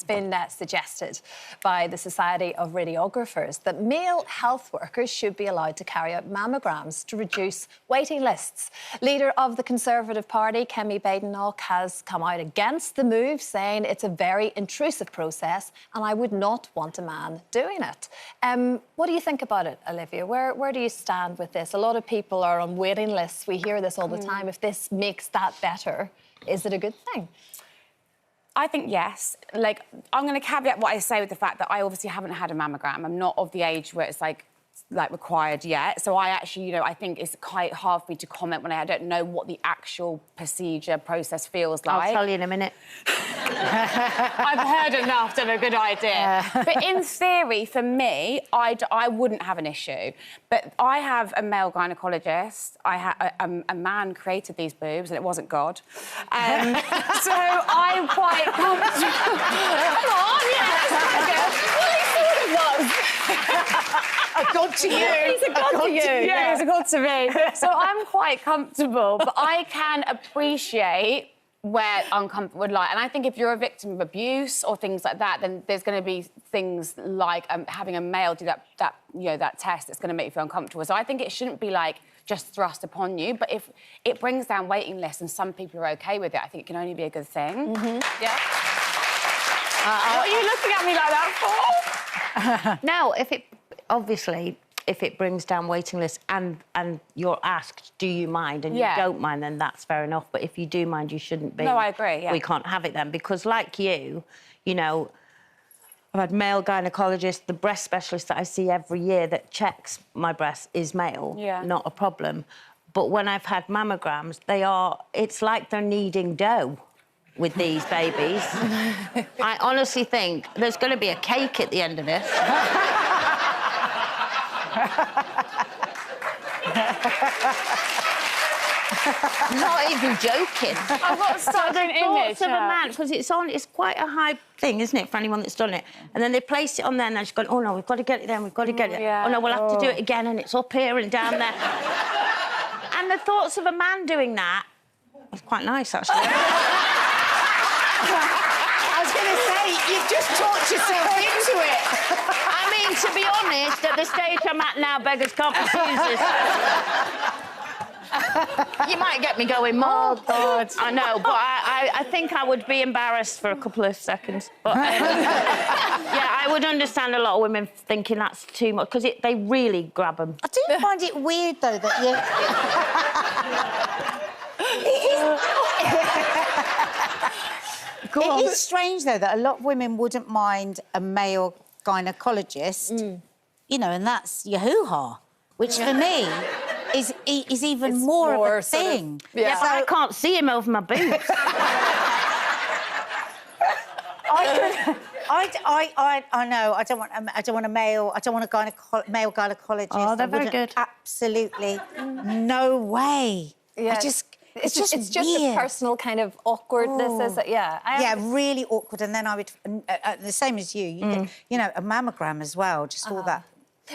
it's been suggested by the Society of Radiographers that male health workers should be allowed to carry out mammograms to reduce waiting lists. Leader of the Conservative Party, Kemi Badenoch, has come out against the move, saying it's a very intrusive process and I would not want a man doing it. What do you think about it, Olivia? Where do you stand with this? A lot of people are on waiting lists. We hear this all the time. If this makes that better, is it a good thing? I think yes. Like, I'm going to caveat what I say with the fact that I obviously haven't had a mammogram. I'm not of the age where it's like required yet. So I actually, you know, I think it's quite hard for me to comment when I don't know what the actual procedure process feels like. I'll tell you in a minute. I've heard enough to have a good idea. But in theory, for me, I wouldn't have an issue. But I have a male gynaecologist. A man created these boobs, and it wasn't God. So I'm quite comfortable. Come on, yes, well, he sort of was. A god to you. He's a god to you. Yeah, he's a god to me. So I'm quite comfortable, but I can appreciate where uncomfort would lie. And I think if you're a victim of abuse or things like that, then there's going to be things like having a male do that test that's going to make you feel uncomfortable. So I think it shouldn't be like just thrust upon you. But if it brings down waiting lists and some people are OK with it, I think it can only be a good thing. Yeah. What are you looking at me like that for? No, obviously, if it brings down waiting lists and you're asked, do you mind, and you don't mind, then that's fair enough. But if you do mind, you shouldn't be. No, I agree, yeah. We can't have it then, because like you know, I've had male gynecologists, the breast specialist that I see every year that checks my breasts is male, not a problem. But when I've had mammograms, it's like they're kneading dough with these babies. I honestly think there's going to be a cake at the end of this. Not even joking. I've got such an image of a man, because it's quite a high thing, isn't it, for anyone that's done it? And then they place it on there and they're just going, oh no, we've got to get it then, we've got to get it. Oh no, we'll have to do it again, and it's up here and down there. And the thoughts of a man doing that was quite nice, actually. I was going to say, you've just talked yourself into it. I mean, to be honest, at the stage I'm at now, beggars can't be choosers. You might get me going more. Oh, God. I know, but I think I would be embarrassed for a couple of seconds. But, yeah, I would understand a lot of women thinking that's too much, because they really grab them. I do find it weird, though, that It is strange, though, that a lot of women wouldn't mind a male gynaecologist, you know, and that's your hoo-ha, which for me is even more of a thing. Yeah, so I can't see him over my boobs. I know. I don't want a male. I don't want a male gynaecologist. Oh, they're very good. Absolutely, no way. Yeah. It's just a personal kind of awkwardness, is it? Yeah. Really awkward. And then I would, the same as you, get, you know, a mammogram as well, just all that.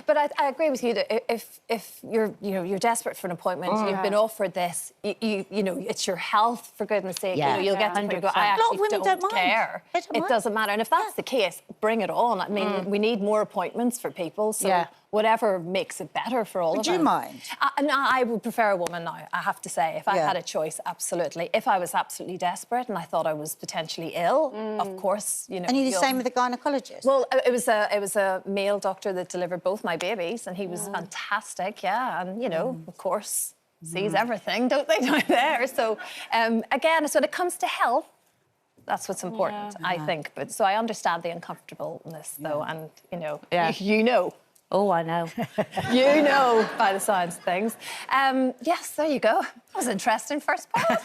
But I agree with you that if you're desperate for an appointment, you've been offered this, you know, it's your health, for goodness sake. Yeah. You know, you'll get to the point where you go, I actually don't care. It doesn't matter. And if that's the case, bring it on. I mean, we need more appointments for people, so whatever makes it better for all of us. Would you mind? No, I would prefer a woman now, I have to say. If I had a choice, absolutely. If I was absolutely desperate and I thought I was potentially ill, of course, you know... And you're the same with a gynaecologist? Well, it was a male doctor that delivered both my babies, and he was fantastic, and, you know, of course, sees everything, don't they, down there? So, again, so when it comes to health, that's what's important, I think. But so I understand the uncomfortableness, though, and, you know, you know. Oh, I know. You know, by the signs of things. Yes, there you go. That was interesting first part.